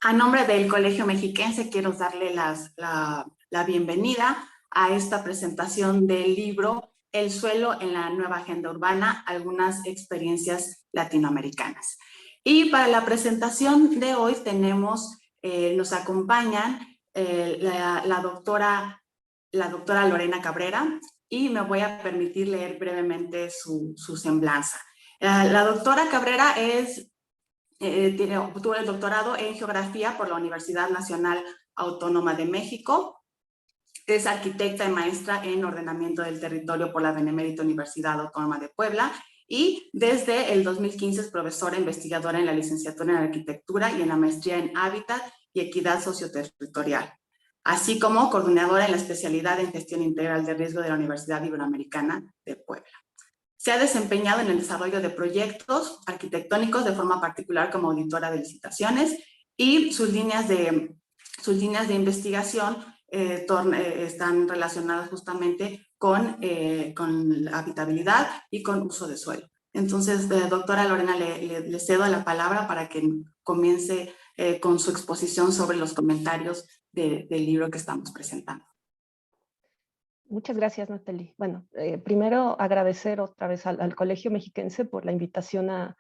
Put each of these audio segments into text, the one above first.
A nombre del Colegio Mexiquense quiero darle la bienvenida a esta presentación del libro El suelo en la nueva agenda urbana, algunas experiencias latinoamericanas. Y para la presentación de hoy nos acompañan la doctora Lorena Cabrera, y me voy a permitir leer brevemente su semblanza. La doctora Cabrera obtuvo el doctorado en Geografía por la Universidad Nacional Autónoma de México. Es arquitecta y maestra en Ordenamiento del Territorio por la Benemérita Universidad Autónoma de Puebla, y desde el 2015 es profesora investigadora en la licenciatura en Arquitectura y en la maestría en Hábitat y Equidad Socioterritorial, así como coordinadora en la especialidad en Gestión Integral de Riesgo de la Universidad Iberoamericana de Puebla. Se ha desempeñado en el desarrollo de proyectos arquitectónicos de forma particular como auditora de licitaciones, y sus líneas de investigación están relacionadas justamente con la habitabilidad y con uso de suelo. Entonces, doctora Lorena, le cedo la palabra para que comience con su exposición sobre los comentarios del libro que estamos presentando. Muchas gracias, Natalie. Bueno, primero agradecer otra vez al Colegio Mexiquense por la invitación a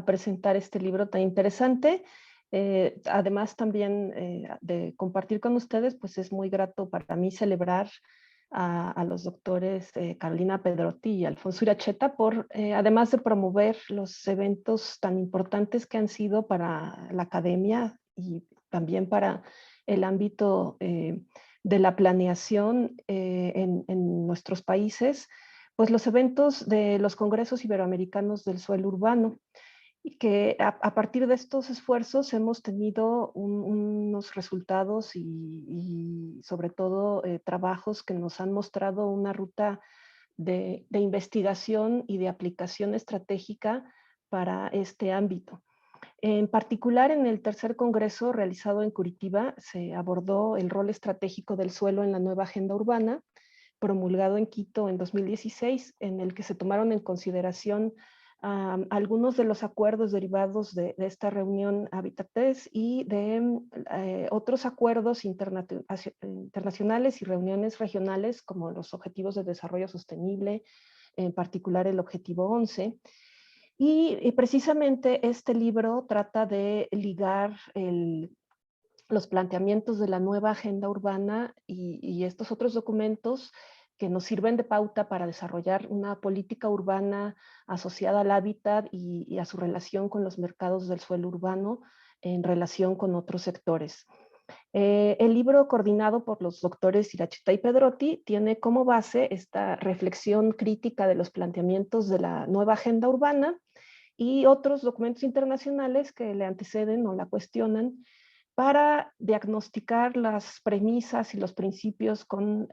presentar este libro tan interesante. Además también de compartir con ustedes, pues es muy grato para mí celebrar a los doctores Carolina Pedrotti y Alfonso Iracheta por, además de promover los eventos tan importantes que han sido para la academia y también para el ámbito de la planeación en nuestros países, pues los eventos de los congresos iberoamericanos del suelo urbano, y que a partir de estos esfuerzos hemos tenido unos resultados y sobre todo trabajos que nos han mostrado una ruta de investigación y de aplicación estratégica para este ámbito. En particular, en el tercer congreso realizado en Curitiba se abordó el rol estratégico del suelo en la nueva agenda urbana, promulgado en Quito en 2016, en el que se tomaron en consideración algunos de los acuerdos derivados de esta reunión Habitates y de otros acuerdos internacionales y reuniones regionales, como los Objetivos de Desarrollo Sostenible, en particular el Objetivo 11. Y precisamente este libro trata de ligar los planteamientos de la nueva agenda urbana y estos otros documentos que nos sirven de pauta para desarrollar una política urbana asociada al hábitat y a su relación con los mercados del suelo urbano en relación con otros sectores. El libro, coordinado por los doctores Iracheta y Pedrotti, tiene como base esta reflexión crítica de los planteamientos de la nueva agenda urbana y otros documentos internacionales que le anteceden o la cuestionan, para diagnosticar las premisas y los principios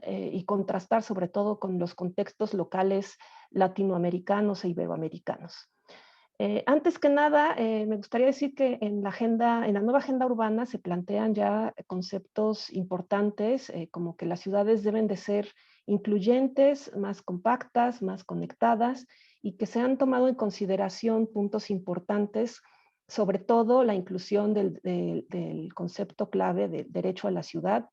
y contrastar sobre todo con los contextos locales latinoamericanos e iberoamericanos. Antes que nada, me gustaría decir que en la nueva agenda urbana se plantean ya conceptos importantes, como que las ciudades deben de ser incluyentes, más compactas, más conectadas, y que se han tomado en consideración puntos importantes, sobre todo la inclusión del concepto clave del derecho a la ciudad,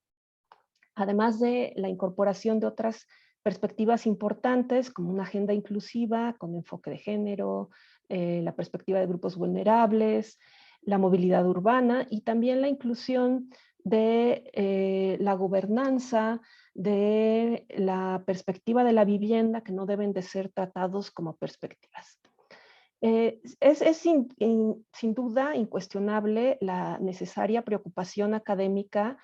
además de la incorporación de otras perspectivas importantes, como una agenda inclusiva con enfoque de género, la perspectiva de grupos vulnerables, la movilidad urbana y también la inclusión de la gobernanza, de la perspectiva de la vivienda, que no deben de ser tratados como perspectivas. Es sin duda incuestionable la necesaria preocupación académica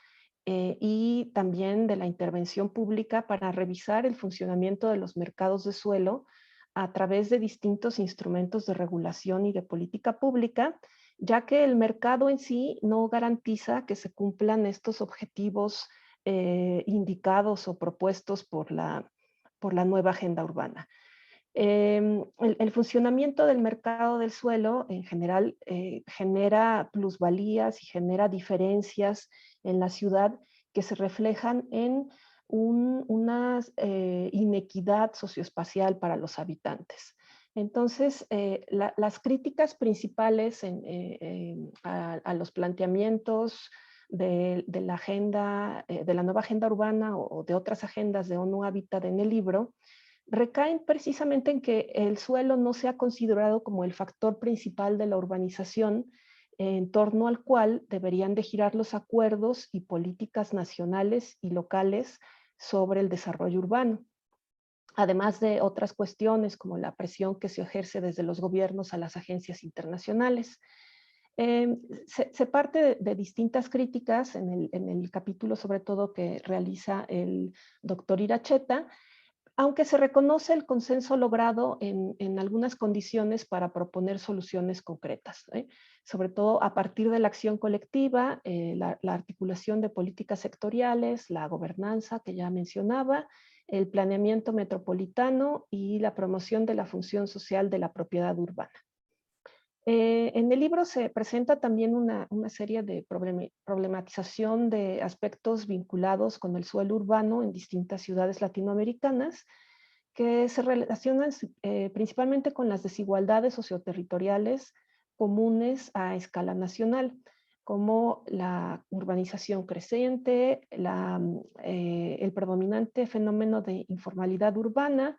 y también de la intervención pública para revisar el funcionamiento de los mercados de suelo a través de distintos instrumentos de regulación y de política pública, ya que el mercado en sí no garantiza que se cumplan estos objetivos indicados o propuestos por la nueva agenda urbana. El funcionamiento del mercado del suelo en general genera plusvalías y genera diferencias en la ciudad que se reflejan en una inequidad socioespacial para los habitantes. Entonces, las críticas principales a los planteamientos de la agenda, de la nueva agenda urbana o de otras agendas de ONU Hábitat en el libro, recaen precisamente en que el suelo no se ha considerado como el factor principal de la urbanización, en torno al cual deberían de girar los acuerdos y políticas nacionales y locales sobre el desarrollo urbano, además de otras cuestiones como la presión que se ejerce desde los gobiernos a las agencias internacionales. Se parte de distintas críticas en el capítulo, sobre todo, que realiza el doctor Iracheta, aunque se reconoce el consenso logrado en algunas condiciones para proponer soluciones concretas, sobre todo a partir de la acción colectiva, la articulación de políticas sectoriales, la gobernanza que ya mencionaba, el planeamiento metropolitano y la promoción de la función social de la propiedad urbana. En el libro se presenta también una serie de problematización de aspectos vinculados con el suelo urbano en distintas ciudades latinoamericanas que se relacionan principalmente con las desigualdades socioterritoriales comunes a escala nacional, como la urbanización creciente, el predominante fenómeno de informalidad urbana,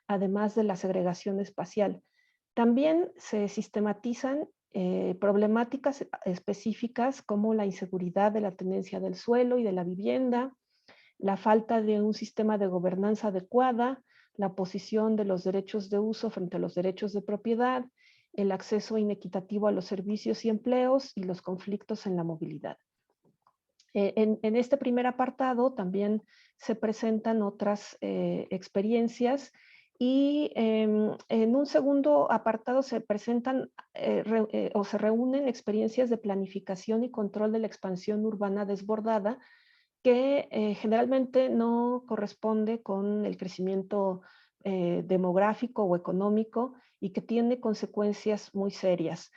además de la segregación espacial. También se sistematizan problemáticas específicas como la inseguridad de la tenencia del suelo y de la vivienda, la falta de un sistema de gobernanza adecuada, la posición de los derechos de uso frente a los derechos de propiedad, el acceso inequitativo a los servicios y empleos y los conflictos en la movilidad. En este primer apartado también se presentan otras experiencias y en un segundo apartado se presentan o se reúnen experiencias de planificación y control de la expansión urbana desbordada que generalmente no corresponde con el crecimiento demográfico o económico y que tiene consecuencias muy serias.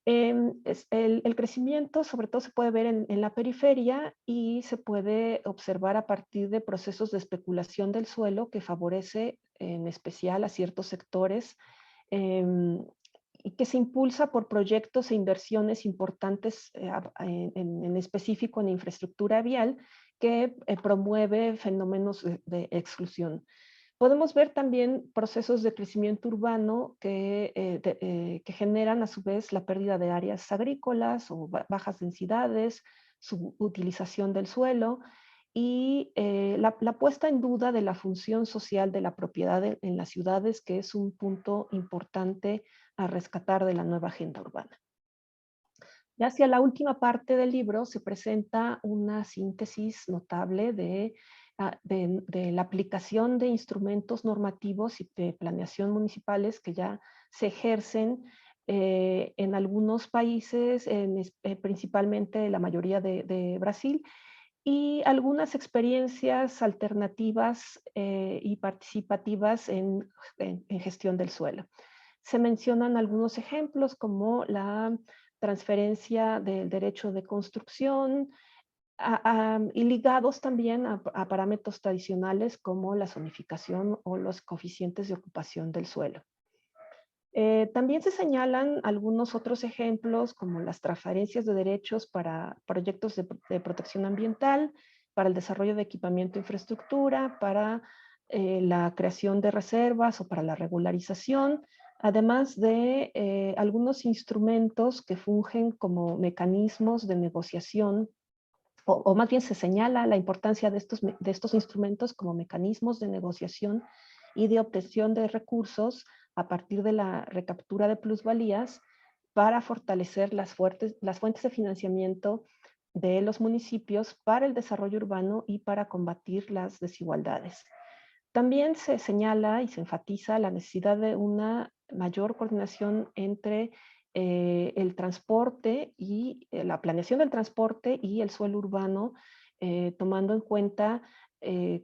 El crecimiento sobre todo se puede ver en la periferia y se puede observar a partir de procesos de especulación del suelo que favorece en especial a ciertos sectores y que se impulsa por proyectos e inversiones importantes en específico en infraestructura vial que promueve fenómenos de exclusión. Podemos ver también procesos de crecimiento urbano que generan a su vez la pérdida de áreas agrícolas o bajas densidades, subutilización del suelo y la puesta en duda de la función social de la propiedad en las ciudades, que es un punto importante a rescatar de la nueva agenda urbana. Ya hacia la última parte del libro se presenta una síntesis notable de la aplicación de instrumentos normativos y de planeación municipales que ya se ejercen en algunos países, principalmente la mayoría de Brasil, y algunas experiencias alternativas y participativas en gestión del suelo. Se mencionan algunos ejemplos como la transferencia del derecho de construcción y ligados también a parámetros tradicionales como la zonificación o los coeficientes de ocupación del suelo. También se señalan algunos otros ejemplos como las transferencias de derechos para proyectos de protección ambiental, para el desarrollo de equipamiento e infraestructura, para la creación de reservas o para la regularización, además de algunos instrumentos que fungen como mecanismos de negociación, o más bien se señala la importancia de estos instrumentos como mecanismos de negociación y de obtención de recursos a partir de la recaptura de plusvalías para fortalecer las fuentes de financiamiento de los municipios para el desarrollo urbano y para combatir las desigualdades. También se señala y se enfatiza la necesidad de una mayor coordinación entre el transporte y la planeación del transporte y el suelo urbano, tomando en cuenta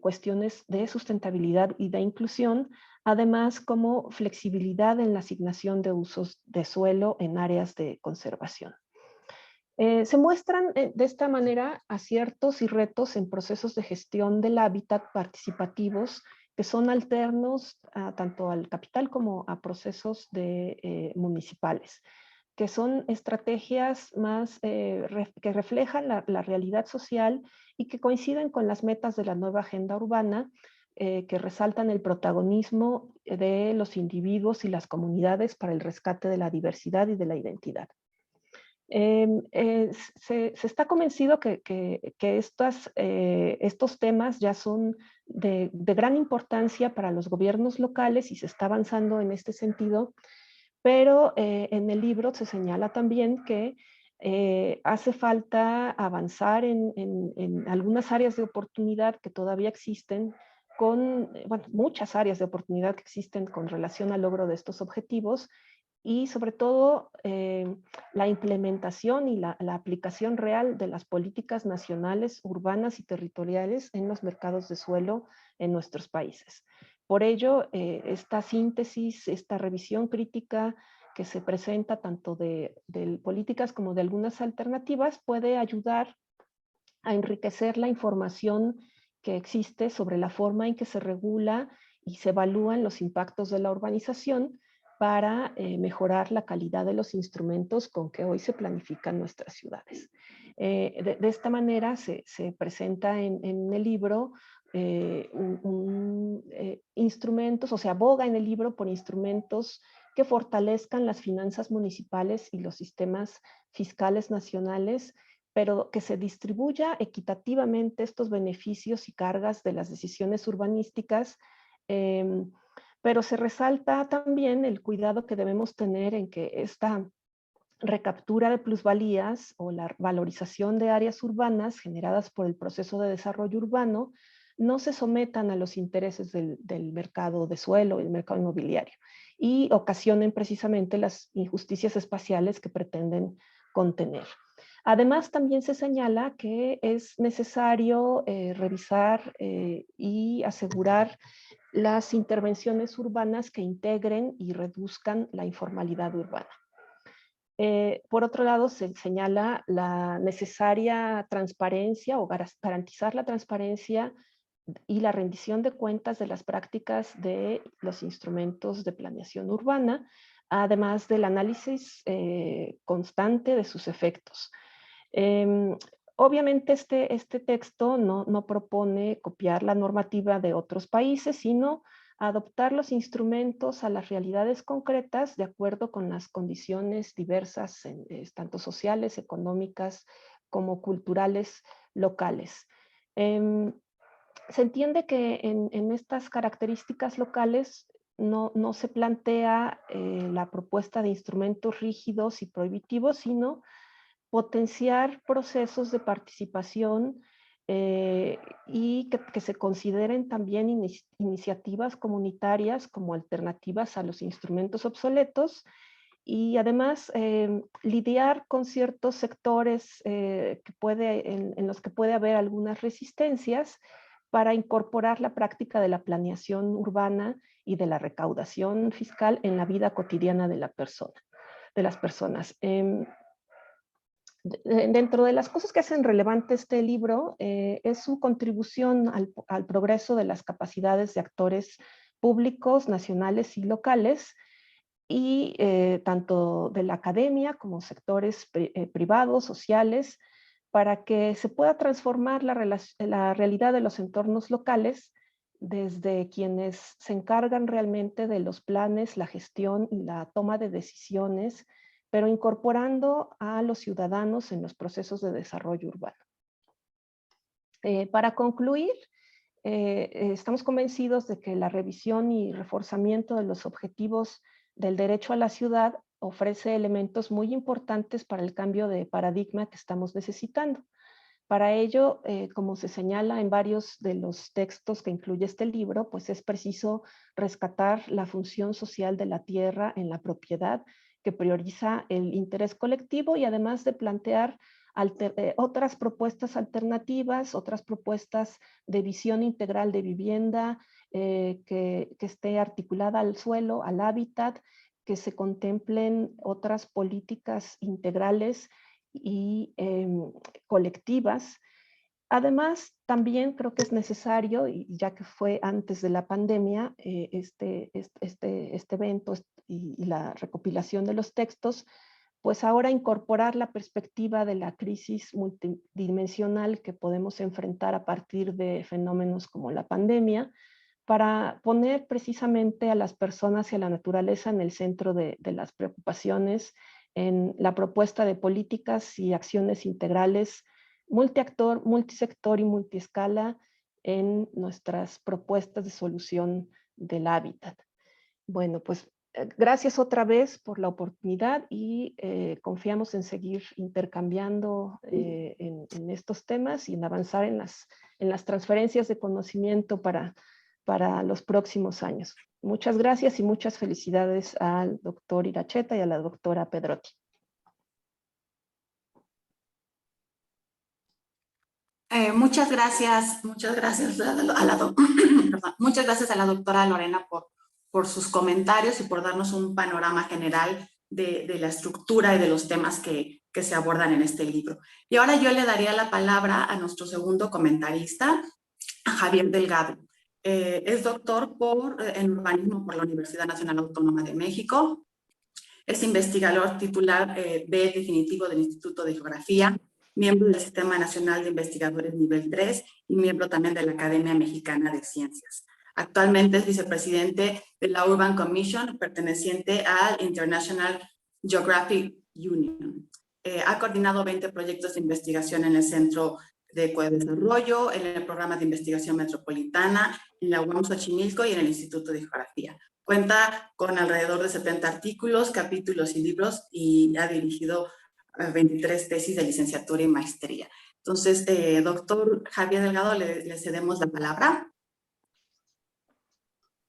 cuestiones de sustentabilidad y de inclusión, además como flexibilidad en la asignación de usos de suelo en áreas de conservación. Se muestran de esta manera aciertos y retos en procesos de gestión del hábitat participativos que son alternos tanto al capital como a procesos municipales, que son estrategias más que reflejan la realidad social y que coinciden con las metas de la nueva agenda urbana, que resaltan el protagonismo de los individuos y las comunidades para el rescate de la diversidad y de la identidad. Se está convencido que estos temas ya son de gran importancia para los gobiernos locales y se está avanzando en este sentido, pero en el libro se señala también que hace falta avanzar en algunas áreas de oportunidad que todavía existen, bueno, muchas áreas de oportunidad que existen con relación al logro de estos objetivos, y sobre todo la implementación y la aplicación real de las políticas nacionales, urbanas y territoriales en los mercados de suelo en nuestros países. Por ello, esta síntesis, esta revisión crítica que se presenta tanto de políticas como de algunas alternativas puede ayudar a enriquecer la información que existe sobre la forma en que se regula y se evalúan los impactos de la urbanización para mejorar la calidad de los instrumentos con que hoy se planifican nuestras ciudades. De esta manera se presenta en el libro instrumentos, o se aboga en el libro por instrumentos que fortalezcan las finanzas municipales y los sistemas fiscales nacionales, pero que se distribuya equitativamente estos beneficios y cargas de las decisiones urbanísticas, pero se resalta también el cuidado que debemos tener en que esta recaptura de plusvalías o la valorización de áreas urbanas generadas por el proceso de desarrollo urbano no se sometan a los intereses del mercado de suelo, el mercado inmobiliario, y ocasionen precisamente las injusticias espaciales que pretenden contener. Además, también se señala que es necesario revisar y asegurar las intervenciones urbanas que integren y reduzcan la informalidad urbana. Por otro lado, se señala la necesaria transparencia o garantizar la transparencia y la rendición de cuentas de las prácticas de los instrumentos de planeación urbana, además del análisis constante de sus efectos. Obviamente este texto no propone copiar la normativa de otros países, sino adoptar los instrumentos a las realidades concretas de acuerdo con las condiciones diversas, tanto sociales, económicas, como culturales locales. Se entiende que en estas características locales no se plantea la propuesta de instrumentos rígidos y prohibitivos, sino potenciar procesos de participación y que se consideren también iniciativas comunitarias como alternativas a los instrumentos obsoletos, y además lidiar con ciertos sectores en los que puede haber algunas resistencias para incorporar la práctica de la planeación urbana y de la recaudación fiscal en la vida cotidiana de las personas. Dentro de las cosas que hacen relevante este libro es su contribución al progreso de las capacidades de actores públicos, nacionales y locales, y tanto de la academia como sectores privados, sociales, para que se pueda transformar la realidad de los entornos locales desde quienes se encargan realmente de los planes, la gestión y la toma de decisiones, pero incorporando a los ciudadanos en los procesos de desarrollo urbano. Para concluir, estamos convencidos de que la revisión y reforzamiento de los objetivos del derecho a la ciudad ofrece elementos muy importantes para el cambio de paradigma que estamos necesitando. Para ello, como se señala en varios de los textos que incluye este libro, pues es preciso rescatar la función social de la tierra en la propiedad, que prioriza el interés colectivo, y además de plantear otras propuestas alternativas, otras propuestas de visión integral de vivienda que esté articulada al suelo, al hábitat, que se contemplen otras políticas integrales y colectivas, Además, también creo que es necesario, y ya que fue antes de la pandemia, este evento y la recopilación de los textos, pues ahora incorporar la perspectiva de la crisis multidimensional que podemos enfrentar a partir de fenómenos como la pandemia, para poner precisamente a las personas y a la naturaleza en el centro de las preocupaciones, en la propuesta de políticas y acciones integrales, multiactor, multisector y multiescala en nuestras propuestas de solución del hábitat. Bueno, pues gracias otra vez por la oportunidad y confiamos en seguir intercambiando en estos temas y en avanzar en las transferencias de conocimiento para los próximos años. Muchas gracias y muchas felicidades al doctor Iracheta y a la doctora Pedrotti. Muchas gracias muchas gracias a la doctora Lorena por sus comentarios y por darnos un panorama general de la estructura y de los temas que se abordan en este libro. Y ahora yo le daría la palabra a nuestro segundo comentarista, a Javier Delgado. Es doctor en urbanismo por la Universidad Nacional Autónoma de México. Es investigador titular B definitivo del Instituto de Geografía, miembro del Sistema Nacional de Investigadores Nivel 3 y miembro también de la Academia Mexicana de Ciencias. Actualmente es vicepresidente de la Urban Commission, perteneciente al International Geographic Union. Ha coordinado 20 proyectos de investigación en el Centro de Desarrollo, en el Programa de Investigación Metropolitana, en la UAM Xochimilco y en el Instituto de Geografía. Cuenta con alrededor de 70 artículos, capítulos y libros y ha dirigido 23 tesis de licenciatura y maestría. Entonces, doctor Javier Delgado, le cedemos la palabra.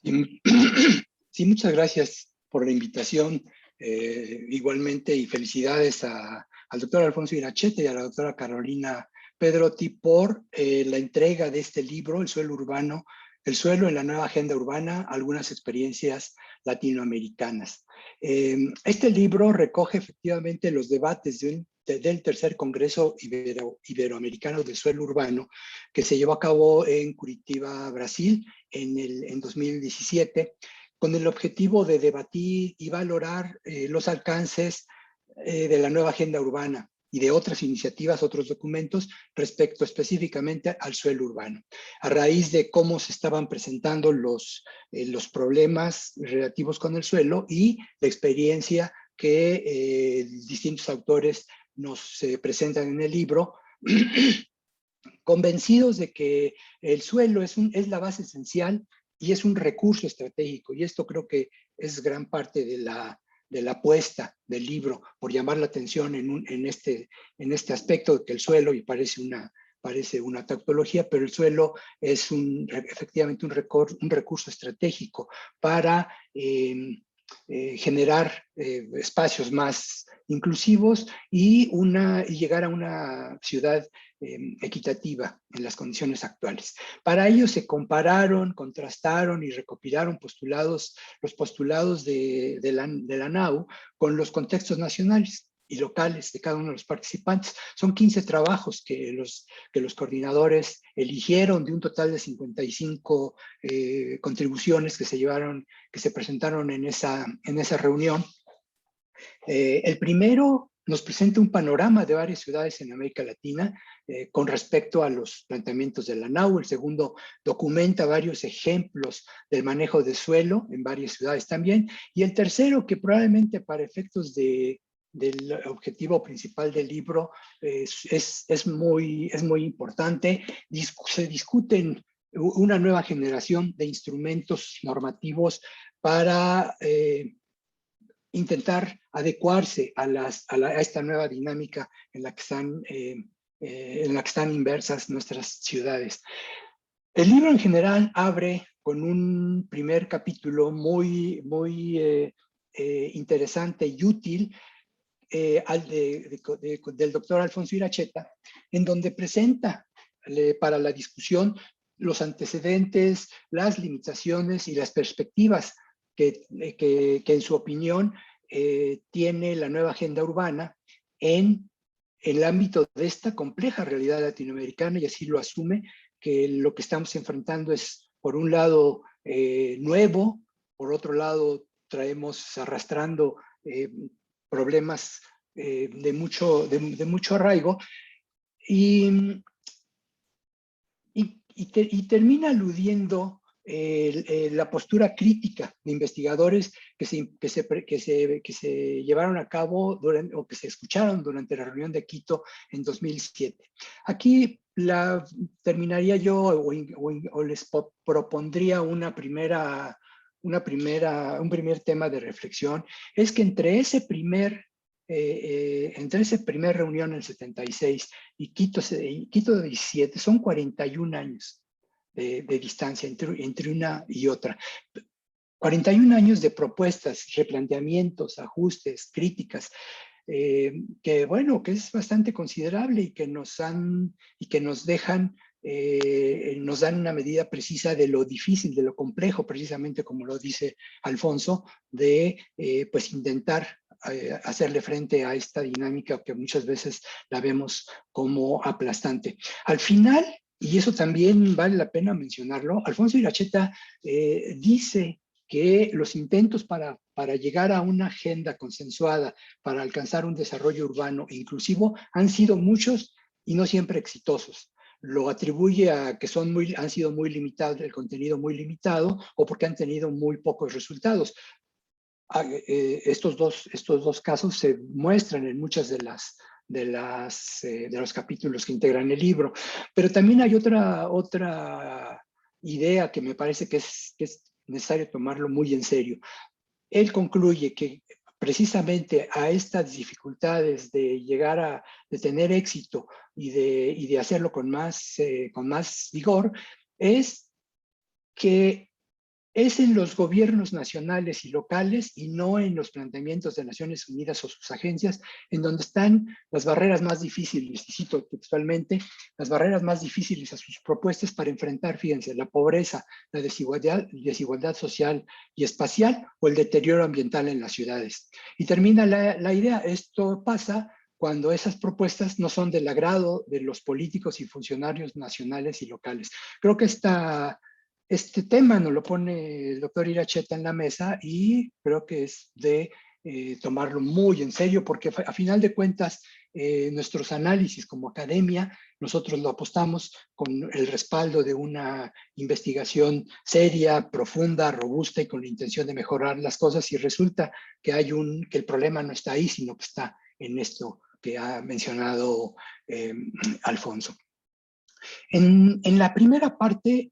Sí, muchas gracias por la invitación. Igualmente, y felicidades al doctor Alfonso Iracheta y a la doctora Carolina Pedrotti por la entrega de este libro, El suelo urbano, El suelo en la nueva agenda urbana, algunas experiencias latinoamericanas. Este libro recoge efectivamente los debates del tercer Congreso Iberoamericano del Suelo Urbano, que se llevó a cabo en Curitiba, Brasil, en 2017, con el objetivo de debatir y valorar los alcances de la nueva agenda urbana y de otras iniciativas, otros documentos respecto específicamente al suelo urbano. A raíz de cómo se estaban presentando los problemas relativos con el suelo y la experiencia que distintos autores nos presentan en el libro, convencidos de que el suelo es la base esencial y es un recurso estratégico. Y esto creo que es gran parte de la apuesta del libro, por llamar la atención en este aspecto de que el suelo, y parece una tautología, pero el suelo es efectivamente un recurso estratégico para generar espacios más inclusivos y llegar a una ciudad equitativa en las condiciones actuales. Para ello se compararon, contrastaron y recopilaron los postulados de la NAU con los contextos nacionales y locales de cada uno de los participantes. Son 15 trabajos que los coordinadores eligieron de un total de 55 contribuciones que se presentaron en esa reunión. El primero nos presenta un panorama de varias ciudades en América Latina con respecto a los planteamientos de la NAU. El segundo documenta varios ejemplos del manejo de suelo en varias ciudades también. Y el tercero, que probablemente para efectos del objetivo principal del libro es muy importante, se discuten una nueva generación de instrumentos normativos para intentar adecuarse a esta nueva dinámica en la que están inversas nuestras ciudades. El libro en general abre con un primer capítulo muy interesante y útil del doctor Alfonso Iracheta, en donde presenta para la discusión los antecedentes, las limitaciones y las perspectivas que en su opinión tiene la nueva agenda urbana en el ámbito de esta compleja realidad latinoamericana, y así lo asume, que lo que estamos enfrentando es, por un lado, nuevo, por otro lado, traemos arrastrando problemas de mucho arraigo, y termina aludiendo la postura crítica de investigadores que se llevaron a cabo o que se escucharon durante la reunión de Quito en 2007. Aquí terminaría yo o les propondría un primer tema de reflexión, es que entre esa primera reunión en el 76 y Quito de 17 son 41 años de distancia entre una y otra. 41 años de propuestas, replanteamientos, ajustes, críticas, que bueno, que es bastante considerable y que nos dejan, nos dan una medida precisa de lo difícil, de lo complejo, precisamente como lo dice Alfonso, de pues intentar hacerle frente a esta dinámica que muchas veces la vemos como aplastante. Al final, y eso también vale la pena mencionarlo, Alfonso Iracheta dice que los intentos para llegar a una agenda consensuada, para alcanzar un desarrollo urbano e inclusivo, han sido muchos y no siempre exitosos. Lo atribuye a que han sido muy limitados, el contenido muy limitado, o porque han tenido muy pocos resultados. Estos dos casos se muestran en muchas de los capítulos que integran el libro. Pero también hay otra idea que me parece que es necesario tomarlo muy en serio. Él concluye que precisamente a estas dificultades de llegar de tener éxito y de hacerlo con más vigor, es que es en los gobiernos nacionales y locales y no en los planteamientos de Naciones Unidas o sus agencias, en donde están las barreras más difíciles, y cito textualmente, las barreras más difíciles a sus propuestas para enfrentar, fíjense, la pobreza, la desigualdad social y espacial o el deterioro ambiental en las ciudades. Y termina la idea, esto pasa cuando esas propuestas no son del agrado de los políticos y funcionarios nacionales y locales. Creo que este tema nos lo pone el doctor Iracheta en la mesa y creo que es de tomarlo muy en serio, porque a final de cuentas nuestros análisis como academia, nosotros lo apostamos con el respaldo de una investigación seria, profunda, robusta y con la intención de mejorar las cosas, y resulta que que el problema no está ahí, sino que está en esto que ha mencionado Alfonso. En la primera parte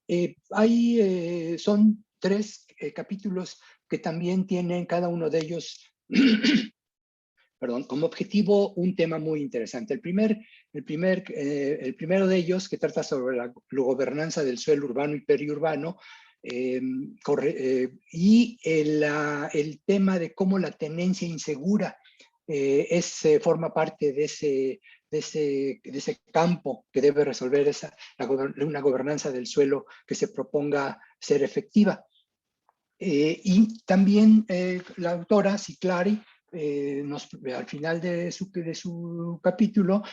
son 3 capítulos que también tienen cada uno de ellos perdón, como objetivo un tema muy interesante. El primero de ellos, que trata sobre la gobernanza del suelo urbano y periurbano, y el tema de cómo la tenencia insegura forma parte de ese campo que debe resolver una gobernanza del suelo que se proponga ser efectiva. Y también la autora Ciclari al final de su capítulo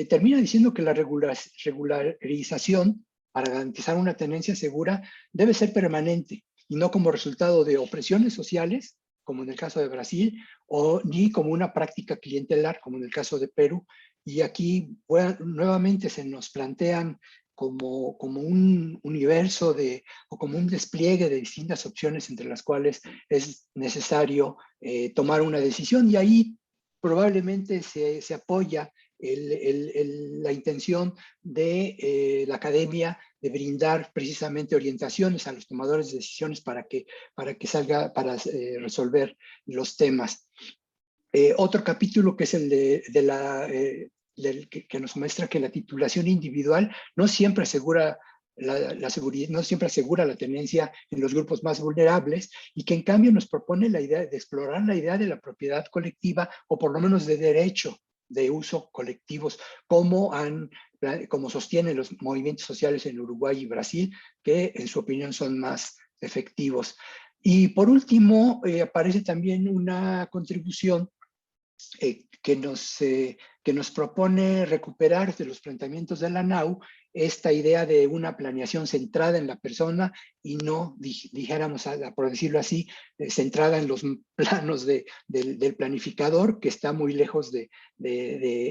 termina diciendo que la regularización para garantizar una tenencia segura debe ser permanente y no como resultado de opresiones sociales, como en el caso de Brasil, ni como una práctica clientelar, como en el caso de Perú. Y aquí nuevamente se nos plantean como un universo o como un despliegue de distintas opciones entre las cuales es necesario tomar una decisión, y ahí probablemente se apoya la intención de la academia de brindar precisamente orientaciones a los tomadores de decisiones para resolver los temas. Otro capítulo que es el que nos muestra que la titulación individual no siempre asegura no siempre asegura la tenencia en los grupos más vulnerables, y que en cambio nos propone la idea de explorar la idea de la propiedad colectiva, o por lo menos de derecho de uso colectivos, como sostienen los movimientos sociales en Uruguay y Brasil, que en su opinión son más efectivos. Y por último, aparece también una contribución que nos propone recuperar de los planteamientos de la NAU esta idea de una planeación centrada en la persona y no, dijéramos, por decirlo así, centrada en los planos del planificador, que está muy lejos de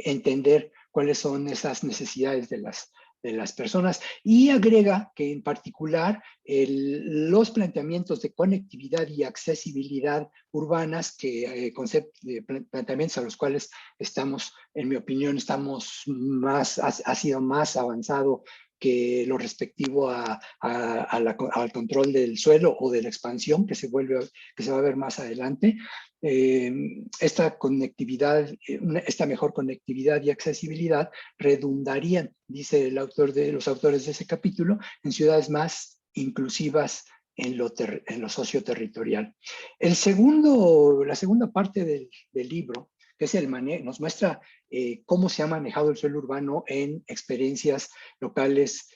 entender cuáles son esas necesidades de las personas, y agrega que en particular los planteamientos de conectividad y accesibilidad urbanas, planteamientos a los cuales estamos, en mi opinión, ha sido más avanzado que lo respectivo al control del suelo o de la expansión que se va a ver más adelante. Esta conectividad, esta mejor conectividad y accesibilidad redundarían, dice los autores de ese capítulo, en ciudades más inclusivas en lo socioterritorial. La segunda parte del libro, que es nos muestra cómo se ha manejado el suelo urbano en experiencias locales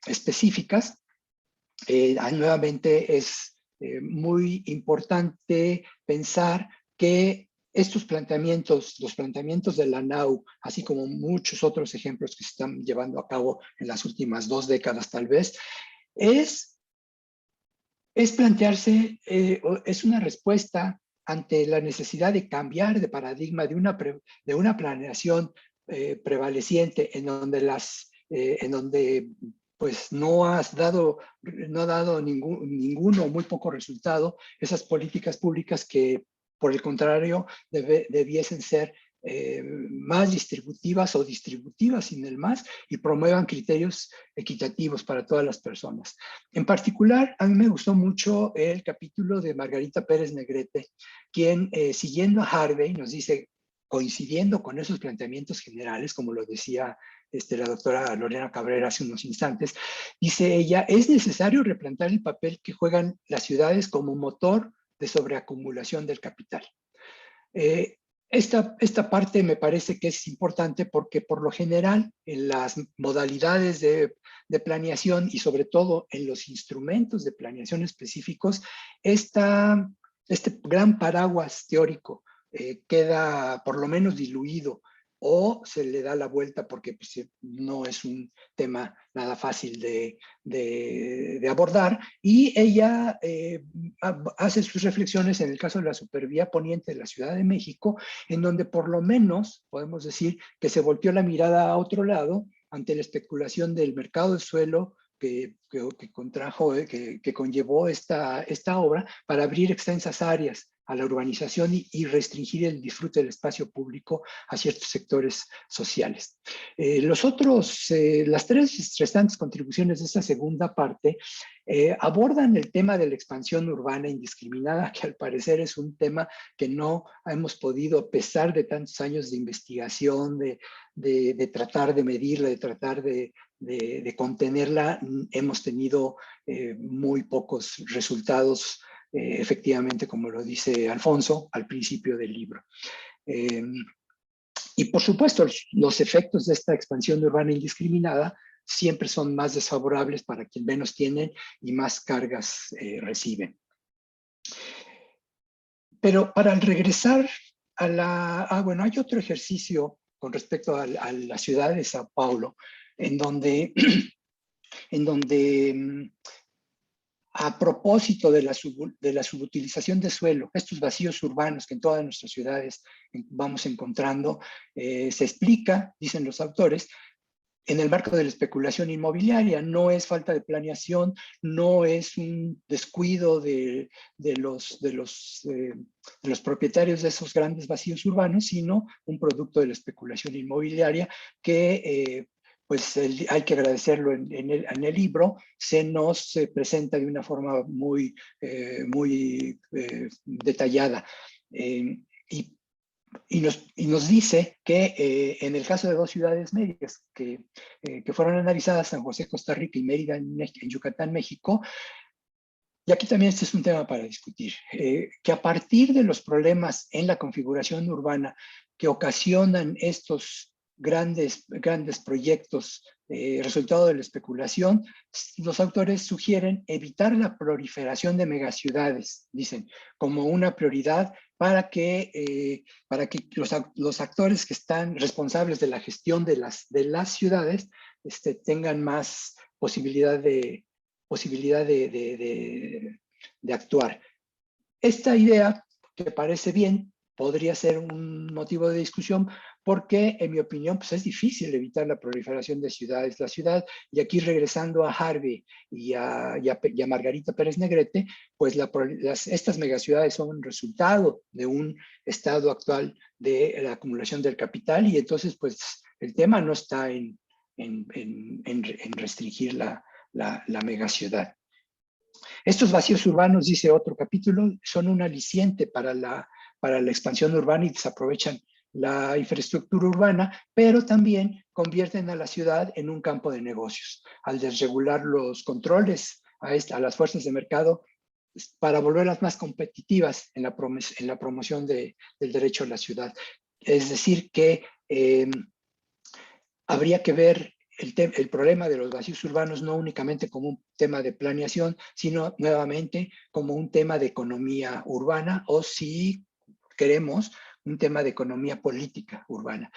específicas. Nuevamente es muy importante pensar que estos planteamientos, los planteamientos de la NAU, así como muchos otros ejemplos que se están llevando a cabo en las últimas 2 décadas tal vez, es plantearse, es una respuesta ante la necesidad de cambiar de paradigma de una planeación prevaleciente en donde pues no ha dado ninguno o muy poco resultado, esas políticas públicas que por el contrario debiesen ser más distributivas o distributivas sin el más, y promuevan criterios equitativos para todas las personas. En particular, a mí me gustó mucho el capítulo de Margarita Pérez Negrete, quien siguiendo a Harvey nos dice, coincidiendo con esos planteamientos generales, como lo decía la doctora Lorena Cabrera hace unos instantes, dice ella, es necesario replantear el papel que juegan las ciudades como motor de sobreacumulación del capital. Esta parte me parece que es importante porque por lo general en las modalidades de planeación y sobre todo en los instrumentos de planeación específicos, este gran paraguas teórico queda por lo menos diluido o se le da la vuelta porque pues, no es un tema nada fácil de abordar, y ella hace sus reflexiones en el caso de la supervía poniente de la Ciudad de México, en donde por lo menos podemos decir que se volteó la mirada a otro lado ante la especulación del mercado del suelo que conllevó esta obra para abrir extensas áreas a la urbanización y restringir el disfrute del espacio público a ciertos sectores sociales. Las 3 restantes contribuciones de esta segunda parte abordan el tema de la expansión urbana indiscriminada, que al parecer es un tema que no hemos podido, a pesar de tantos años de investigación, de tratar de medirla, de tratar de contenerla, hemos tenido muy pocos resultados, efectivamente, como lo dice Alfonso al principio del libro. Y por supuesto, los efectos de esta expansión urbana indiscriminada siempre son más desfavorables para quien menos tienen y más cargas reciben. Pero para regresar bueno, hay otro ejercicio con respecto a la ciudad de Sao Paulo, en donde a propósito de la subutilización de suelo, estos vacíos urbanos que en todas nuestras ciudades vamos encontrando, se explica, dicen los autores, en el marco de la especulación inmobiliaria. No es falta de planeación, no es un descuido de los propietarios de esos grandes vacíos urbanos, sino un producto de la especulación inmobiliaria que pues hay que agradecerlo en el libro, se nos presenta de una forma muy detallada. Y nos dice que en el caso de 2 ciudades medias que fueron analizadas, San José, Costa Rica, y Mérida, en Yucatán, México, y aquí también este es un tema para discutir, que a partir de los problemas en la configuración urbana que ocasionan estos grandes proyectos, resultado de la especulación, los autores sugieren evitar la proliferación de megaciudades, dicen, como una prioridad para que los actores que están responsables de la gestión de las ciudades tengan más posibilidad de actuar. Esta idea, que parece bien, podría ser un motivo de discusión porque, en mi opinión, pues es difícil evitar la proliferación de ciudades. La ciudad, y aquí regresando a Harvey y a Margarita Pérez Negrete, pues estas megaciudades son resultado de un estado actual de la acumulación del capital, y entonces pues el tema no está en restringir la megaciudad. Estos vacíos urbanos, dice otro capítulo, son un aliciente para la expansión urbana y desaprovechan la infraestructura urbana, pero también convierten a la ciudad en un campo de negocios, al desregular los controles a las fuerzas de mercado para volverlas más competitivas en la promoción del derecho a la ciudad. Es decir, que habría que ver el problema de los vacíos urbanos no únicamente como un tema de planeación, sino nuevamente como un tema de economía urbana, o si queremos, un tema de economía política urbana.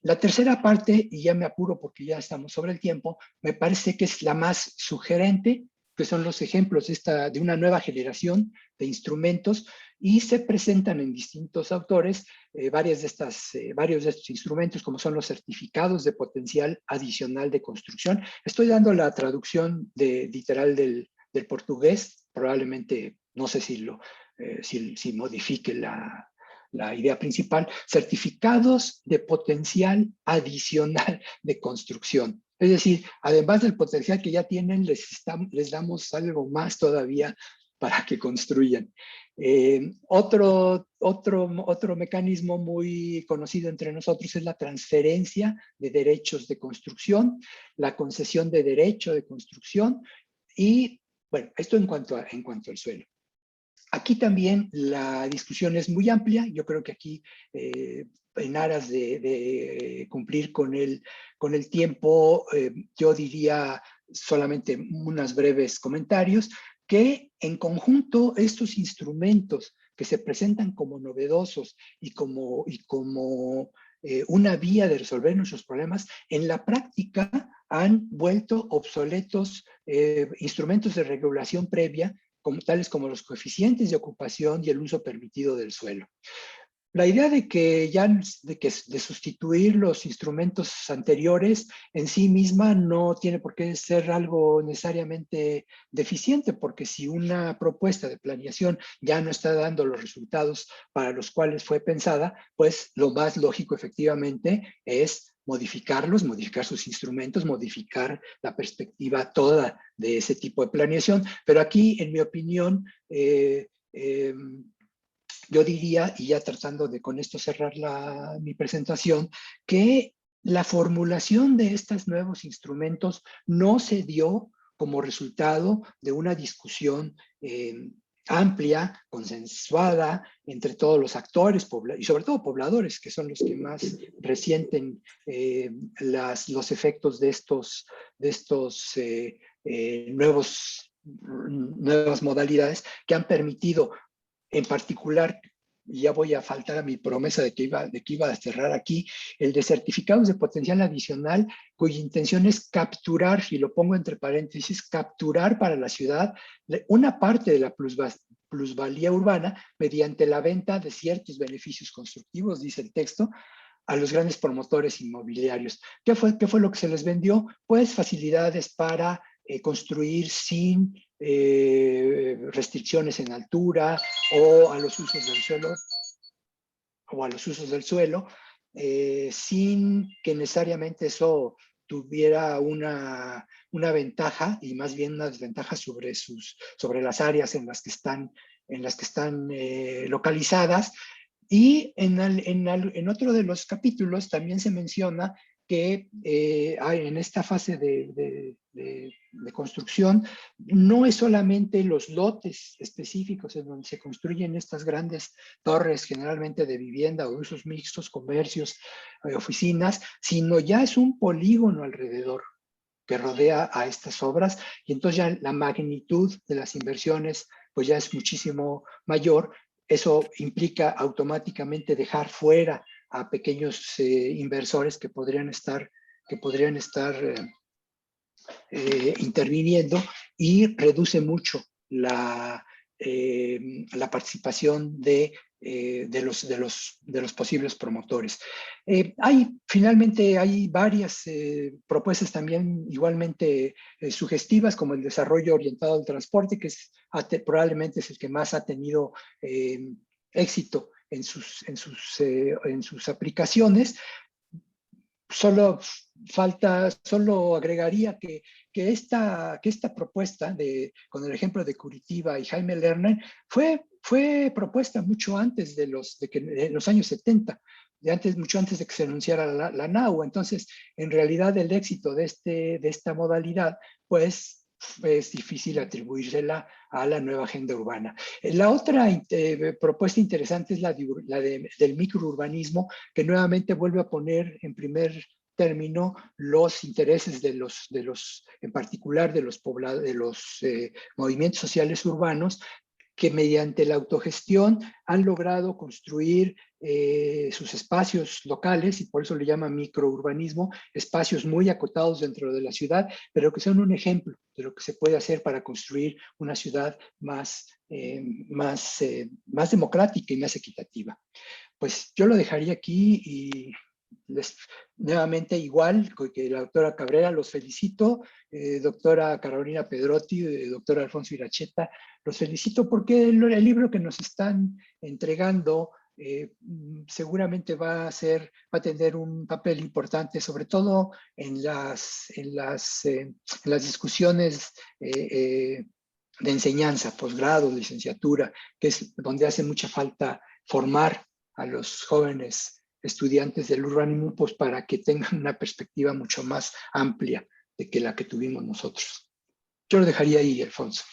La tercera parte, y ya me apuro porque ya estamos sobre el tiempo, me parece que es la más sugerente, que son los ejemplos de una nueva generación de instrumentos, y se presentan en distintos autores varios de estos instrumentos, como son los certificados de potencial adicional de construcción. Estoy dando la traducción literal del portugués, probablemente, no sé si modifique la idea principal. Certificados de potencial adicional de construcción. Es decir, además del potencial que ya tienen, les damos algo más todavía para que construyan. Otro mecanismo muy conocido entre nosotros es la transferencia de derechos de construcción, la concesión de derecho de construcción, y bueno, esto en cuanto al suelo. Aquí también la discusión es muy amplia. Yo creo que aquí, en aras de cumplir con el tiempo, yo diría solamente unos breves comentarios, que en conjunto estos instrumentos que se presentan como novedosos y como una vía de resolver nuestros problemas, en la práctica han vuelto obsoletos instrumentos de regulación previa, tales como los coeficientes de ocupación y el uso permitido del suelo. La idea de sustituir los instrumentos anteriores en sí misma no tiene por qué ser algo necesariamente deficiente, porque si una propuesta de planeación ya no está dando los resultados para los cuales fue pensada, pues lo más lógico efectivamente es modificar sus instrumentos, modificar la perspectiva toda de ese tipo de planeación. Pero aquí, en mi opinión, yo diría, y ya tratando de con esto cerrar mi presentación, que la formulación de estos nuevos instrumentos no se dio como resultado de una discusión amplia, consensuada entre todos los actores y sobre todo pobladores, que son los que más resienten los efectos de estos nuevas modalidades que han permitido, en particular, y ya voy a faltar a mi promesa de que iba a cerrar aquí, el de certificados de potencial adicional, cuya intención es capturar, y lo pongo entre paréntesis, capturar para la ciudad una parte de la plusvalía urbana mediante la venta de ciertos beneficios constructivos, dice el texto, a los grandes promotores inmobiliarios. ¿Qué fue lo que se les vendió? Pues facilidades para construir sin restricciones en altura o a los usos del suelo, sin que necesariamente eso tuviera una ventaja, y más bien una desventaja sobre las áreas en las que están localizadas. Y en otro de los capítulos también se menciona que en esta fase de construcción no es solamente los lotes específicos en donde se construyen estas grandes torres, generalmente de vivienda o usos mixtos, comercios, oficinas, sino ya es un polígono alrededor que rodea a estas obras, y entonces ya la magnitud de las inversiones pues ya es muchísimo mayor, Eso implica automáticamente dejar fuera a pequeños inversores que podrían estar interviniendo, y reduce mucho la participación de los posibles promotores. Finalmente hay varias propuestas también igualmente sugestivas, como el desarrollo orientado al transporte, que probablemente es el que más ha tenido éxito en sus aplicaciones. Solo agregaría que esta propuesta, con el ejemplo de Curitiba y Jaime Lerner, fue propuesta mucho antes de los años 70, mucho antes de que se anunciara la NAU. Entonces, en realidad, el éxito de esta modalidad, pues, es difícil atribuírsela a la nueva agenda urbana. La otra propuesta interesante es la del microurbanismo, que nuevamente vuelve a poner en primer término los intereses en particular de los movimientos sociales urbanos, que mediante la autogestión han logrado construir sus espacios locales, y por eso le llaman microurbanismo, espacios muy acotados dentro de la ciudad, pero que son un ejemplo de lo que se puede hacer para construir una ciudad más democrática y más equitativa. Pues yo lo dejaría aquí, y nuevamente, igual que la doctora Cabrera, los felicito, doctora Carolina Pedrotti, doctora Alfonso Iracheta, los felicito porque el libro que nos están entregando seguramente va a tener un papel importante, sobre todo en las discusiones de enseñanza, posgrado, licenciatura, que es donde hace mucha falta formar a los jóvenes estudiantes del urbanismo, pues, para que tengan una perspectiva mucho más amplia de que la que tuvimos nosotros. Yo lo dejaría ahí, Alfonso.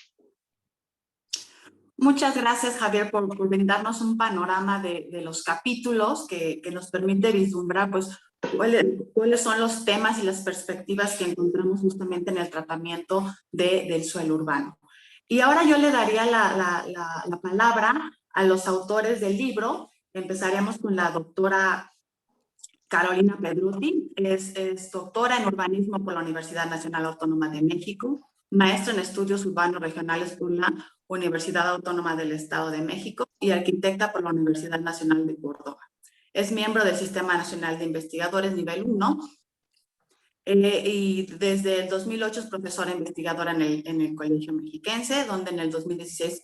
Muchas gracias, Javier, por brindarnos un panorama de los capítulos que nos permite vislumbrar, pues, cuáles son los temas y las perspectivas que encontramos justamente en el tratamiento del suelo urbano. Y ahora yo le daría la palabra a los autores del libro. Empezaríamos con la doctora Carolina Pedrotti. Es doctora en urbanismo por la Universidad Nacional Autónoma de México, maestra en estudios urbanos regionales por la Universidad Autónoma del Estado de México y arquitecta por la Universidad Nacional de Córdoba. Es miembro del Sistema Nacional de Investigadores Nivel 1 y desde el 2008 es profesora investigadora en el Colegio Mexiquense, donde en el 2016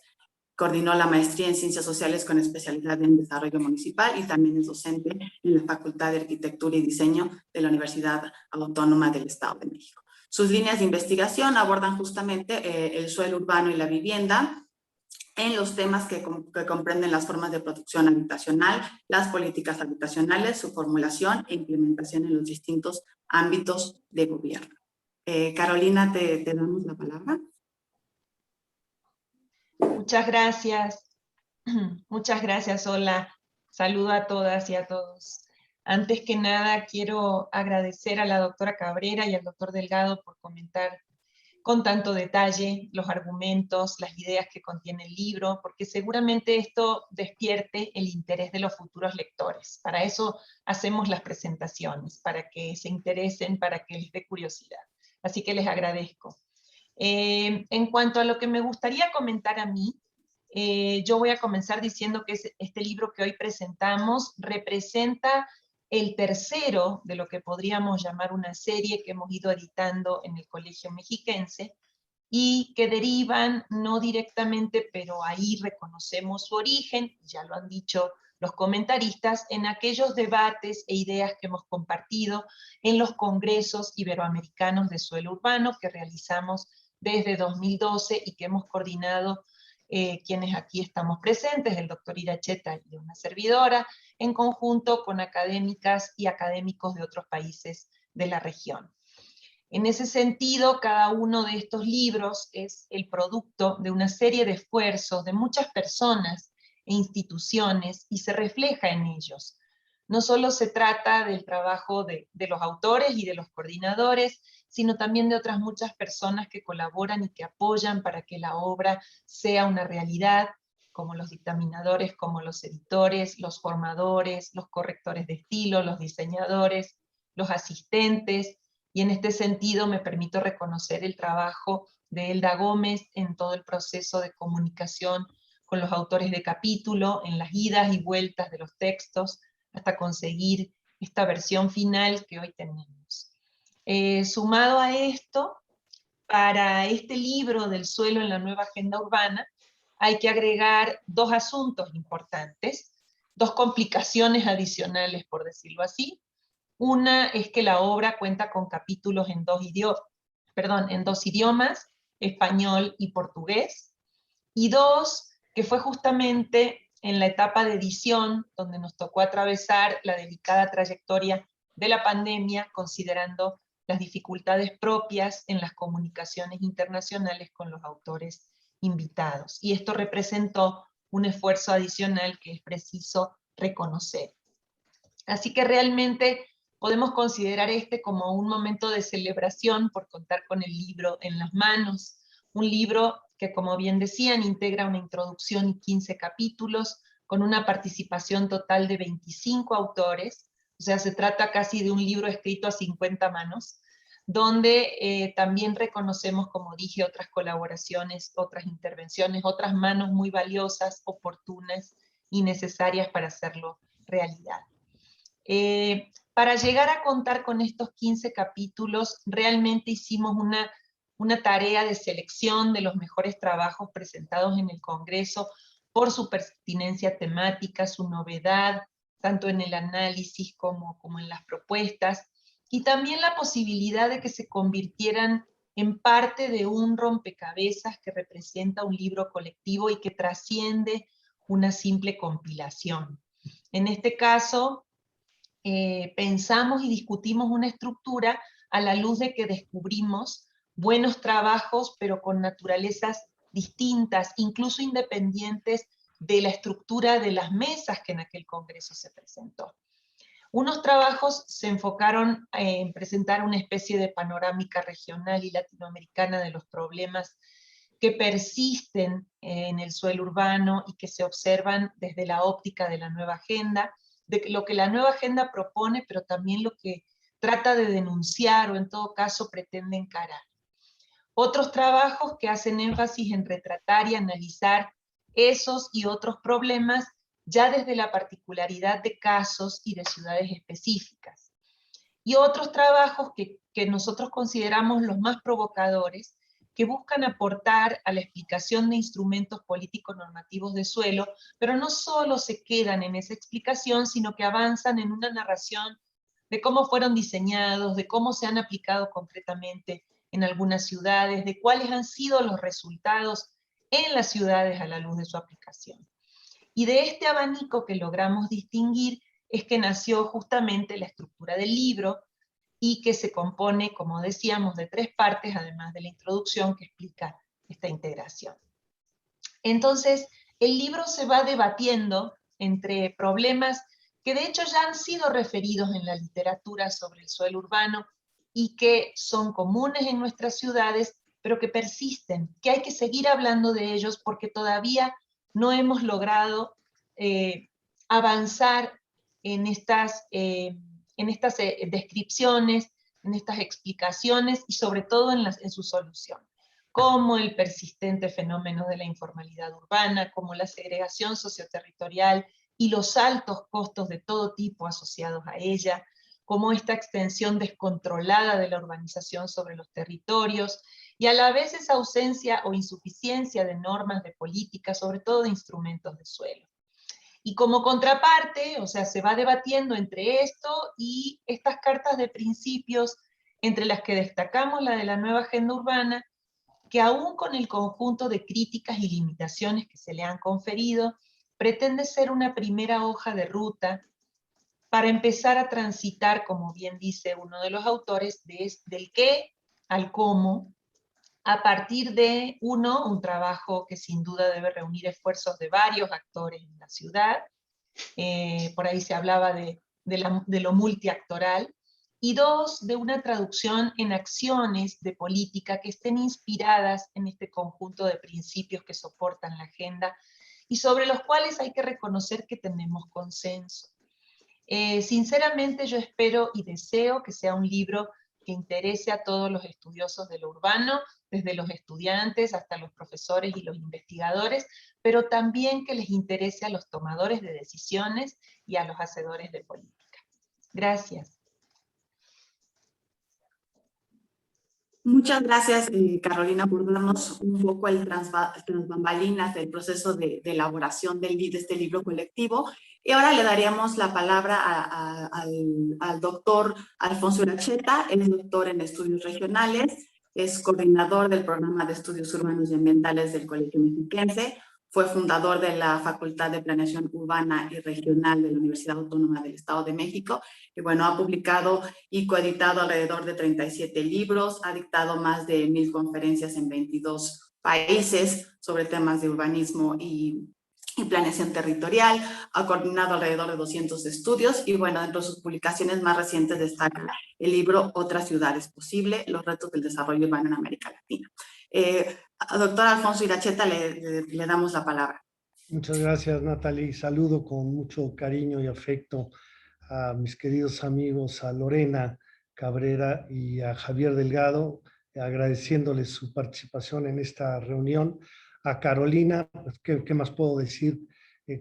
coordinó la maestría en Ciencias Sociales con especialidad en Desarrollo Municipal, y también es docente en la Facultad de Arquitectura y Diseño de la Universidad Autónoma del Estado de México. Sus líneas de investigación abordan justamente el suelo urbano y la vivienda en los temas que comprenden las formas de producción habitacional, las políticas habitacionales, su formulación e implementación en los distintos ámbitos de gobierno. Carolina, te damos la palabra. Muchas gracias. Muchas gracias, hola. Saludo a todas y a todos. Antes que nada, quiero agradecer a la doctora Cabrera y al doctor Delgado por comentar con tanto detalle los argumentos, las ideas que contiene el libro, porque seguramente esto despierte el interés de los futuros lectores. Para eso hacemos las presentaciones, para que se interesen, para que les dé curiosidad. Así que les agradezco. En cuanto a lo que me gustaría comentar a mí, yo voy a comenzar diciendo que este libro que hoy presentamos representa el tercero de lo que podríamos llamar una serie que hemos ido editando en el Colegio Mexiquense, y que derivan, no directamente, pero ahí reconocemos su origen, ya lo han dicho los comentaristas, en aquellos debates e ideas que hemos compartido en los congresos iberoamericanos de suelo urbano que realizamos desde 2012 y que hemos coordinado quienes aquí estamos presentes, el doctor Iracheta y una servidora, en conjunto con académicas y académicos de otros países de la región. En ese sentido, cada uno de estos libros es el producto de una serie de esfuerzos de muchas personas e instituciones y se refleja en ellos. No solo se trata del trabajo de los autores y de los coordinadores, sino también de otras muchas personas que colaboran y que apoyan para que la obra sea una realidad, como los dictaminadores, como los editores, los formadores, los correctores de estilo, los diseñadores, los asistentes, y en este sentido me permito reconocer el trabajo de Elda Gómez en todo el proceso de comunicación con los autores de capítulo, en las idas y vueltas de los textos, hasta conseguir esta versión final que hoy tenemos. Sumado a esto, para este libro del suelo en la nueva agenda urbana, hay que agregar dos asuntos importantes, dos complicaciones adicionales, por decirlo así. Una es que la obra cuenta con capítulos en dos idiomas, español y portugués. Y dos, que fue justamente en la etapa de edición donde nos tocó atravesar la delicada trayectoria de la pandemia, considerando las dificultades propias en las comunicaciones internacionales con los autores invitados. Y esto representó un esfuerzo adicional que es preciso reconocer. Así que realmente podemos considerar este como un momento de celebración por contar con el libro en las manos. Un libro que, como bien decían, integra una introducción y 15 capítulos, con una participación total de 25 autores. O sea, se trata casi de un libro escrito a 50 manos, donde también reconocemos, como dije, otras colaboraciones, otras intervenciones, otras manos muy valiosas, oportunas y necesarias para hacerlo realidad. Para llegar a contar con estos 15 capítulos, realmente hicimos una tarea de selección de los mejores trabajos presentados en el Congreso por su pertinencia temática, su novedad, tanto en el análisis como en las propuestas, y también la posibilidad de que se convirtieran en parte de un rompecabezas que representa un libro colectivo y que trasciende una simple compilación. En este caso, pensamos y discutimos una estructura a la luz de que descubrimos buenos trabajos, pero con naturalezas distintas, incluso independientes de la estructura de las mesas que en aquel congreso se presentó. Unos trabajos se enfocaron en presentar una especie de panorámica regional y latinoamericana de los problemas que persisten en el suelo urbano y que se observan desde la óptica de la nueva agenda, de lo que la nueva agenda propone, pero también lo que trata de denunciar o en todo caso pretende encarar. Otros trabajos que hacen énfasis en retratar y analizar esos y otros problemas ya desde la particularidad de casos y de ciudades específicas. Y otros trabajos que nosotros consideramos los más provocadores, que buscan aportar a la explicación de instrumentos políticos normativos de suelo, pero no solo se quedan en esa explicación, sino que avanzan en una narración de cómo fueron diseñados, de cómo se han aplicado concretamente en algunas ciudades, de cuáles han sido los resultados en las ciudades a la luz de su aplicación. Y de este abanico que logramos distinguir es que nació justamente la estructura del libro, y que se compone, como decíamos, de 3 partes, además de la introducción que explica esta integración. Entonces, el libro se va debatiendo entre problemas que de hecho ya han sido referidos en la literatura sobre el suelo urbano y que son comunes en nuestras ciudades, pero que persisten, que hay que seguir hablando de ellos porque todavía no hemos logrado avanzar en estas descripciones, en estas explicaciones y sobre todo en su solución, como el persistente fenómeno de la informalidad urbana, como la segregación socioterritorial y los altos costos de todo tipo asociados a ella, como esta extensión descontrolada de la urbanización sobre los territorios, y a la vez esa ausencia o insuficiencia de normas de política, sobre todo de instrumentos de suelo. Y como contraparte, o sea, se va debatiendo entre esto y estas cartas de principios, entre las que destacamos la de la nueva agenda urbana, que aún con el conjunto de críticas y limitaciones que se le han conferido, pretende ser una primera hoja de ruta para empezar a transitar, como bien dice uno de los autores, del qué al cómo, a partir de, un trabajo que sin duda debe reunir esfuerzos de varios actores en la ciudad, por ahí se hablaba de lo multiactoral, y 2, de una traducción en acciones de política que estén inspiradas en este conjunto de principios que soportan la agenda, y sobre los cuales hay que reconocer que tenemos consenso. Sinceramente yo espero y deseo que sea un libro que interese a todos los estudiosos de lo urbano, desde los estudiantes hasta los profesores y los investigadores, pero también que les interese a los tomadores de decisiones y a los hacedores de política. Gracias. Muchas gracias, Carolina, por darnos un poco el tras bambalinas del proceso de elaboración de este libro colectivo. Y ahora le daríamos la palabra al doctor Alfonso Iracheta. Él es doctor en estudios regionales, es coordinador del programa de estudios urbanos y ambientales del Colegio Mexiquense, fue fundador de la Facultad de Planeación Urbana y Regional de la Universidad Autónoma del Estado de México, y bueno, ha publicado y coeditado alrededor de 37 libros, ha dictado más de 1000 conferencias en 22 países sobre temas de urbanismo y planeación territorial, ha coordinado alrededor de 200 estudios, y bueno, dentro de sus publicaciones más recientes destaca el libro Otras ciudades posible, los retos del desarrollo urbano en América Latina. Doctor Alfonso Iracheta, le damos la palabra. Muchas gracias, Natalie. Saludo con mucho cariño y afecto a mis queridos amigos, a Lorena Cabrera y a Javier Delgado, agradeciéndoles su participación en esta reunión. A Carolina, pues, ¿qué más puedo decir?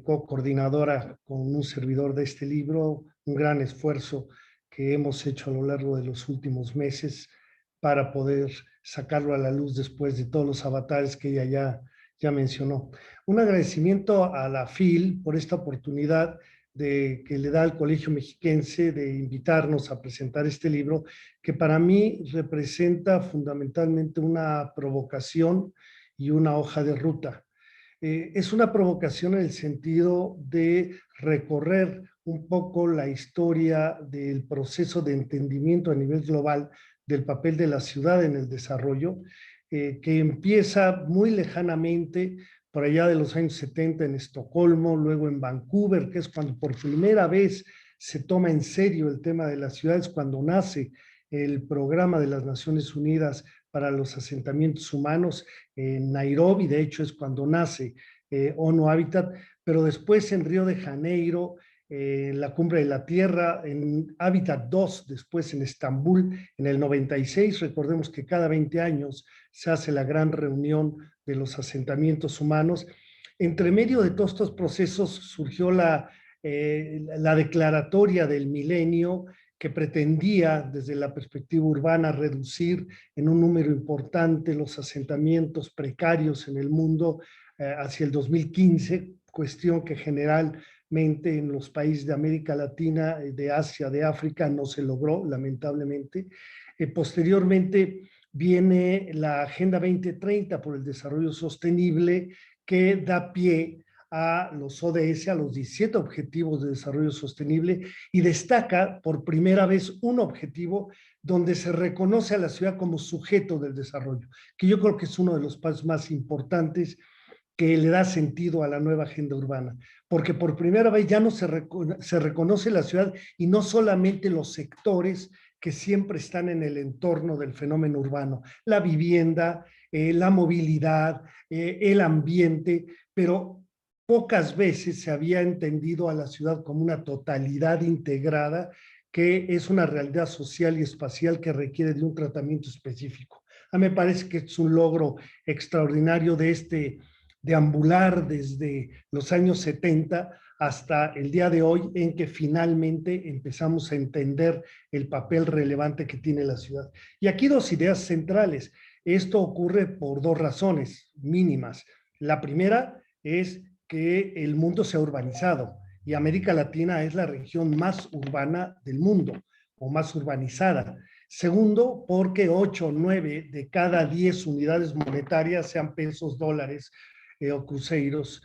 Co-coordinadora con un servidor de este libro, un gran esfuerzo que hemos hecho a lo largo de los últimos meses para poder sacarlo a la luz después de todos los avatares que ella ya mencionó. Un agradecimiento a la FIL por esta oportunidad que le da al Colegio Mexiquense de invitarnos a presentar este libro, que para mí representa fundamentalmente una provocación y una hoja de ruta. Es una provocación en el sentido de recorrer un poco la historia del proceso de entendimiento a nivel global del papel de la ciudad en el desarrollo, que empieza muy lejanamente por allá de los años 70 en Estocolmo, luego en Vancouver, que es cuando por primera vez se toma en serio el tema de las ciudades, cuando nace el programa de las Naciones Unidas para los asentamientos humanos en Nairobi, de hecho es cuando nace ONU Habitat, pero después en Río de Janeiro, en la Cumbre de la Tierra, en Habitat 2, después en Estambul, en el 96, recordemos que cada 20 años se hace la gran reunión de los asentamientos humanos. Entre medio de todos estos procesos surgió la declaratoria del milenio, que pretendía desde la perspectiva urbana reducir en un número importante los asentamientos precarios en el mundo hacia el 2015, cuestión que generalmente en los países de América Latina, de Asia, de África no se logró, lamentablemente. Posteriormente viene la Agenda 2030 por el Desarrollo Sostenible, que da pie a los ODS, a los 17 Objetivos de Desarrollo Sostenible, y destaca por primera vez un objetivo donde se reconoce a la ciudad como sujeto del desarrollo, que yo creo que es uno de los pasos más importantes que le da sentido a la nueva agenda urbana, porque por primera vez ya no se reconoce la ciudad y no solamente los sectores que siempre están en el entorno del fenómeno urbano, la vivienda, la movilidad, el ambiente, pero pocas veces se había entendido a la ciudad como una totalidad integrada, que es una realidad social y espacial que requiere de un tratamiento específico. A mí me parece que es un logro extraordinario de este deambular desde los años 70 hasta el día de hoy, en que finalmente empezamos a entender el papel relevante que tiene la ciudad. Y aquí dos ideas centrales. Esto ocurre por dos razones mínimas. La primera es que el mundo se ha urbanizado y América Latina es la región más urbana del mundo o más urbanizada. Segundo, porque 8 o 9 de cada 10 unidades monetarias, sean pesos, dólares o cruzeiros,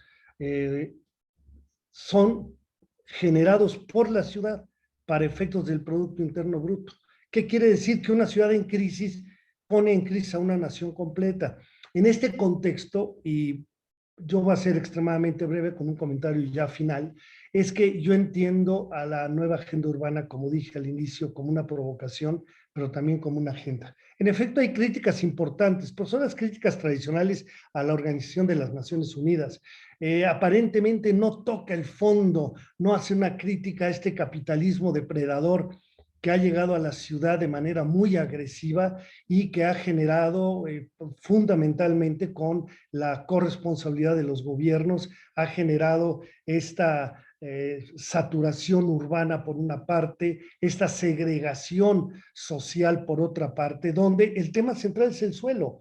son generados por la ciudad para efectos del Producto Interno Bruto. ¿Qué quiere decir? Que una ciudad en crisis pone en crisis a una nación completa. En este contexto, y yo voy a ser extremadamente breve con un comentario ya final, es que yo entiendo a la nueva agenda urbana, como dije al inicio, como una provocación, pero también como una agenda. En efecto, hay críticas importantes, pero son las críticas tradicionales a la Organización de las Naciones Unidas. Aparentemente no toca el fondo, no hace una crítica a este capitalismo depredador que ha llegado a la ciudad de manera muy agresiva y que ha generado fundamentalmente con la corresponsabilidad de los gobiernos, ha generado esta saturación urbana por una parte, esta segregación social por otra parte, donde el tema central es el suelo,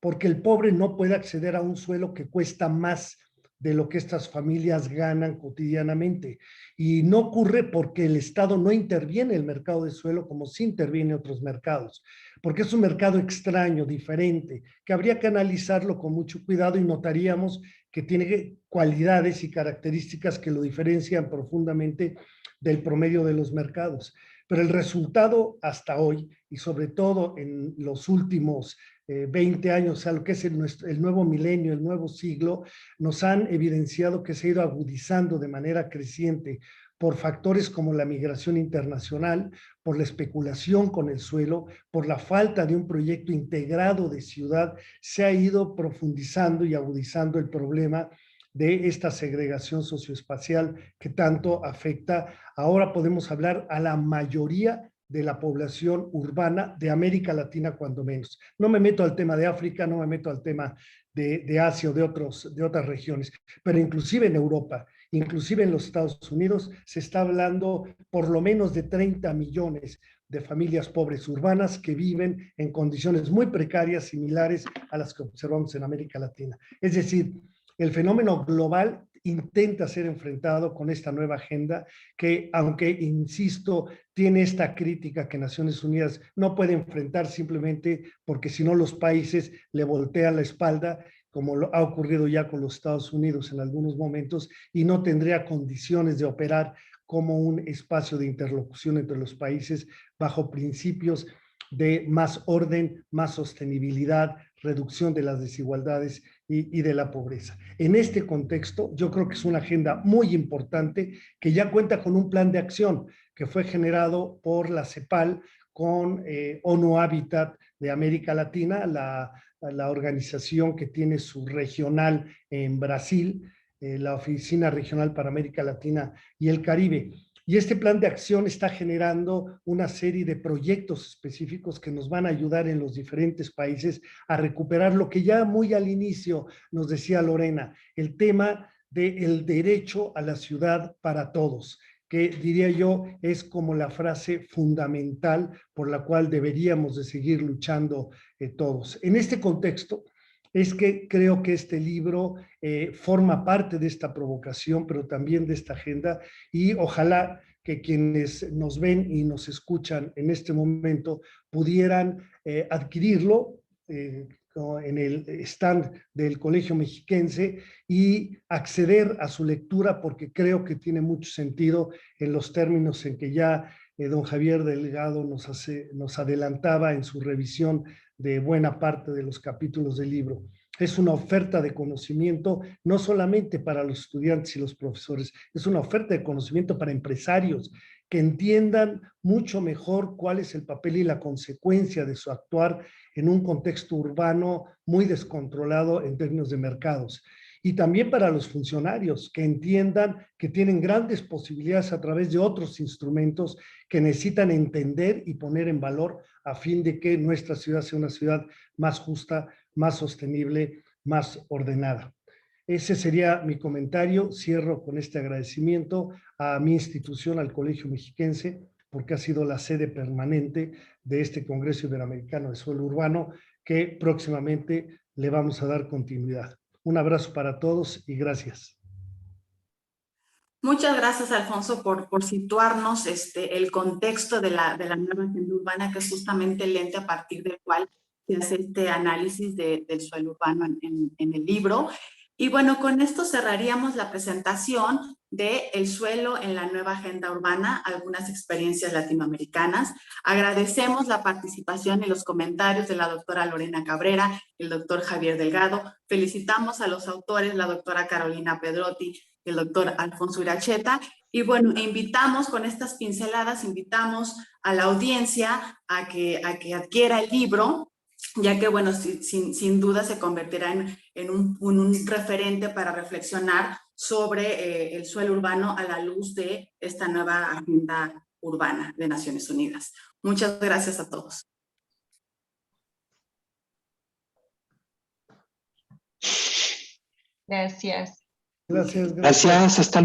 porque el pobre no puede acceder a un suelo que cuesta más de lo que estas familias ganan cotidianamente. Y no ocurre porque el Estado no interviene en el mercado de suelo como sí interviene en otros mercados, porque es un mercado extraño, diferente, que habría que analizarlo con mucho cuidado y notaríamos que tiene cualidades y características que lo diferencian profundamente del promedio de los mercados. Pero el resultado hasta hoy, y sobre todo en los últimos 20 años, o sea, lo que es el nuevo milenio, el nuevo siglo, nos han evidenciado que se ha ido agudizando de manera creciente por factores como la migración internacional, por la especulación con el suelo, por la falta de un proyecto integrado de ciudad, se ha ido profundizando y agudizando el problema de esta segregación socioespacial que tanto afecta. Ahora podemos hablar a la mayoría de la población urbana de América Latina, cuando menos. No me meto al tema de África, no me meto al tema de Asia o de otras regiones, pero inclusive en Europa, inclusive en los Estados Unidos, se está hablando por lo menos de 30 millones de familias pobres urbanas que viven en condiciones muy precarias, similares a las que observamos en América Latina. Es decir, el fenómeno global intenta ser enfrentado con esta nueva agenda que, aunque, insisto, tiene esta crítica que Naciones Unidas no puede enfrentar simplemente porque si no los países le voltean la espalda, como ha ocurrido ya con los Estados Unidos en algunos momentos, y no tendría condiciones de operar como un espacio de interlocución entre los países bajo principios de más orden, más sostenibilidad, reducción de las desigualdades y de la pobreza. En este contexto, yo creo que es una agenda muy importante que ya cuenta con un plan de acción que fue generado por la CEPAL con ONU Habitat de América Latina, la organización que tiene su regional en Brasil, la Oficina Regional para América Latina y el Caribe. Y este plan de acción está generando una serie de proyectos específicos que nos van a ayudar en los diferentes países a recuperar lo que ya muy al inicio nos decía Lorena, el tema del derecho a la ciudad para todos, que diría yo es como la frase fundamental por la cual deberíamos de seguir luchando todos. En este contexto, es que creo que este libro forma parte de esta provocación, pero también de esta agenda, y ojalá que quienes nos ven y nos escuchan en este momento pudieran adquirirlo en el stand del Colegio Mexiquense y acceder a su lectura, porque creo que tiene mucho sentido en los términos en que ya don Javier Delgado nos adelantaba en su revisión de buena parte de los capítulos del libro. Es una oferta de conocimiento no solamente para los estudiantes y los profesores, es una oferta de conocimiento para empresarios que entiendan mucho mejor cuál es el papel y la consecuencia de su actuar en un contexto urbano muy descontrolado en términos de mercados. Y también para los funcionarios que entiendan que tienen grandes posibilidades a través de otros instrumentos que necesitan entender y poner en valor a fin de que nuestra ciudad sea una ciudad más justa, más sostenible, más ordenada. Ese sería mi comentario. Cierro con este agradecimiento a mi institución, al Colegio Mexiquense, porque ha sido la sede permanente de este Congreso Iberoamericano de Suelo Urbano, que próximamente le vamos a dar continuidad. Un abrazo para todos y gracias. Muchas gracias, Alfonso, por situarnos el contexto de la nueva agenda urbana, que es justamente el lente a partir del cual se hace este análisis del suelo urbano en el libro. Y bueno, con esto cerraríamos la presentación de El suelo en la nueva agenda urbana, algunas experiencias latinoamericanas. Agradecemos la participación y los comentarios de la doctora Lorena Cabrera, el doctor Javier Delgado. Felicitamos a los autores, la doctora Carolina Pedrotti y el doctor Alfonso Iracheta. Y bueno, invitamos con estas pinceladas, invitamos a la audiencia a que adquiera el libro, ya que, bueno, sin duda se convertirá en un referente para reflexionar sobre el suelo urbano a la luz de esta nueva agenda urbana de Naciones Unidas. Muchas gracias a todos. Gracias. Gracias. Gracias, hasta